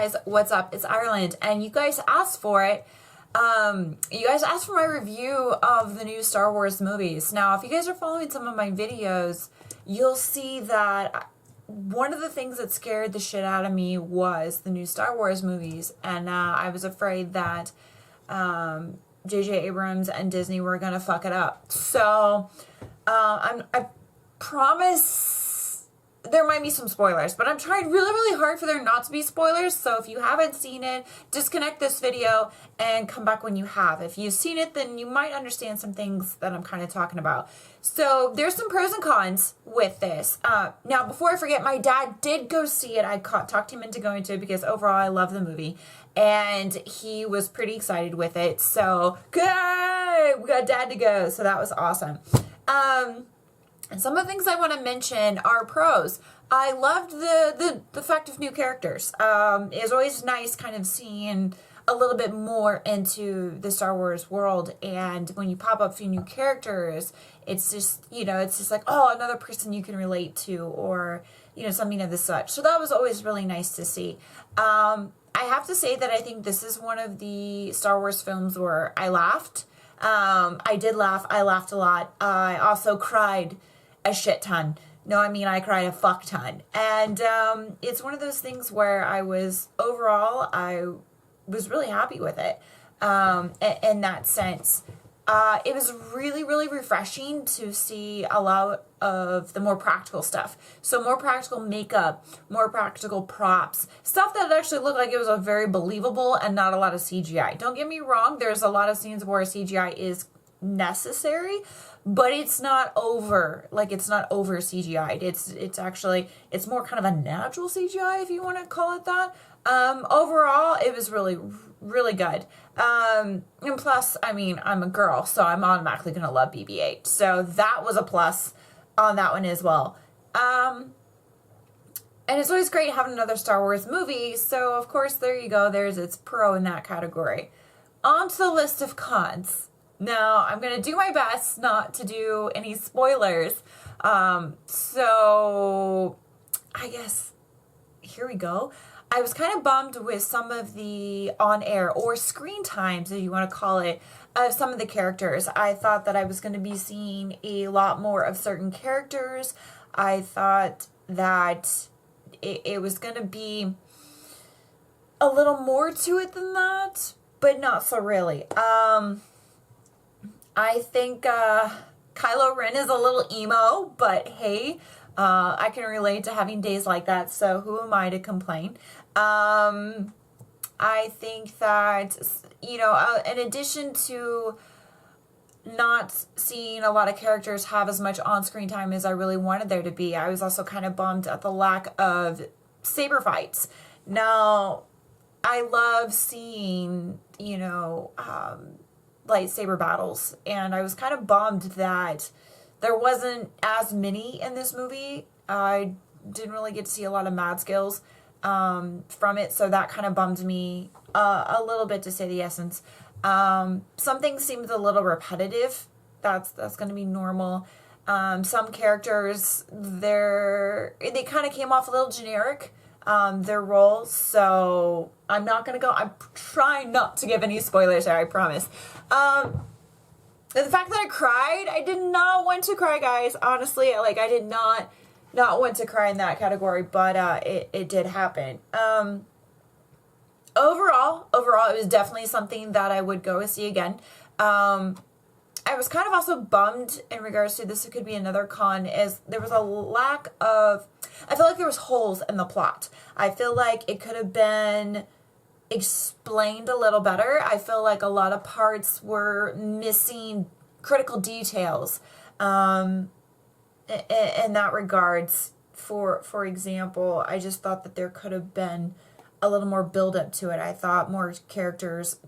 guys, what's up? It's Ireland, and you guys asked for it. You guys asked for my review of the new Star Wars movies. Now, if you guys are following some of my videos, you'll see that one of the things that scared the shit out of me was the new Star Wars movies, and I was afraid that J.J. Abrams and Disney were gonna fuck it up. So, I promise there might be some spoilers, but I'm trying really, really hard for there not to be spoilers. So if you haven't seen it, disconnect this video and come back when you have. If you've seen it, then you might understand some things that I'm kind of talking about. So there's some pros and cons with this. Now, before I forget, my dad did go see it. I talked him into going to it because overall I love the movie. And he was pretty excited with it. So, good! We got dad to go. So that was awesome. And some of the things I want to mention are pros. I loved the fact of new characters. It's always nice kind of seeing a little bit more into the Star Wars world. And when you pop up a few new characters, it's just, it's just like, oh, another person you can relate to, or, something of the such. So that was always really nice to see. I have to say that I think this is one of the Star Wars films where I laughed. I did laugh. I laughed a lot. I also cried a shit ton. No, I mean, I cried a fuck ton. And it's one of those things where I was really happy with it in that sense. It was really, really refreshing to see a lot of the more practical stuff. So more practical makeup, more practical props, stuff that actually looked like it was a very believable and not a lot of CGI. Don't get me wrong, there's a lot of scenes where CGI is necessary, but it's not over, it's not over CGI'd. It's more kind of a natural CGI, if you want to call it that. Overall, it was really, really good. And plus, I mean, I'm a girl, so I'm automatically going to love BB-8. So that was a plus on that one as well. And it's always great having another Star Wars movie. So, of course, there you go. There's its pro in that category. On to the list of cons. Now, I'm going to do my best not to do any spoilers. So, I guess, here we go. I was kind of bummed with some of the on-air or screen times, if you want to call it, of some of the characters. I thought that I was going to be seeing a lot more of certain characters. I thought that it was going to be a little more to it than that, but not so really. I think Kylo Ren is a little emo, but hey, I can relate to having days like that, so who am I to complain? I think that, in addition to not seeing a lot of characters have as much on-screen time as I really wanted there to be, I was also kind of bummed at the lack of saber fights. Now, I love seeing, lightsaber battles, and I was kind of bummed that there wasn't as many in this movie. I didn't really get to see a lot of mad skills from it, so that kind of bummed me a little bit, to say the essence. Some things seemed a little repetitive. That's going to be normal. Some characters, they kind of came off a little generic, their roles, so I'm trying not to give any spoilers there, I promise. The fact that I cried, I did not want to cry, guys. Honestly, I did not want to cry in that category, but it did happen. Overall, it was definitely something that I would go see again. I was kind of also bummed in regards to this. It could be another con, is there was a lack of, I feel like there was holes in the plot. I feel like it could have been explained a little better. I feel like a lot of parts were missing critical details in that regards. For example, I just thought that there could have been a little more build up to it. I thought more characters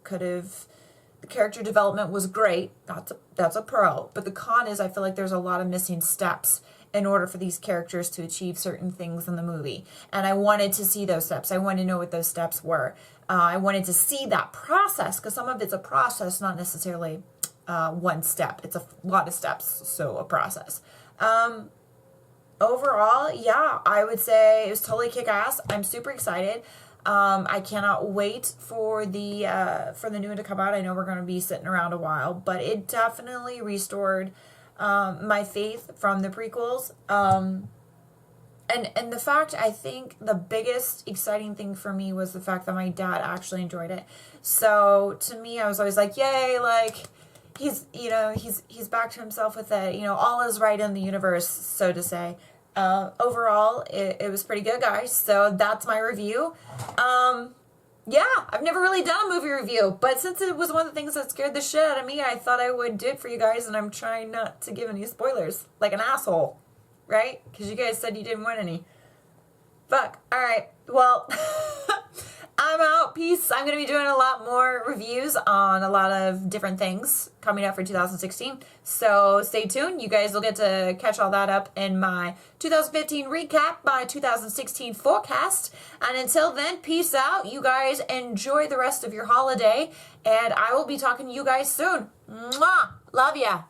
the character development was great. That's a pro. But the con is I feel like there's a lot of missing steps in order for these characters to achieve certain things in the movie. And I wanted to see those steps. I wanted to know what those steps were. I wanted to see that process, because some of it's a process, not necessarily one step. It's a lot of steps, so a process. Overall, yeah, I would say it was totally kick-ass. I'm super excited. I cannot wait for the new one to come out. I know we're going to be sitting around a while, but it definitely restored my faith from the prequels. And the fact, I think the biggest exciting thing for me was the fact that my dad actually enjoyed it. So to me, I was always like, yay, like he's back to himself with it. All is right in the universe, so to say. Overall, it was pretty good, guys. So that's my review. Yeah, I've never really done a movie review, but since it was one of the things that scared the shit out of me, I thought I would do it for you guys, and I'm trying not to give any spoilers, like an asshole. Right? Because you guys said you didn't want any. Fuck. Alright. Well, I'm out. Peace. I'm going to be doing a lot more reviews on a lot of different things coming up for 2016. So stay tuned. You guys will get to catch all that up in my 2015 recap, my 2016 forecast. And until then, peace out. You guys enjoy the rest of your holiday. And I will be talking to you guys soon. Mwah! Love ya.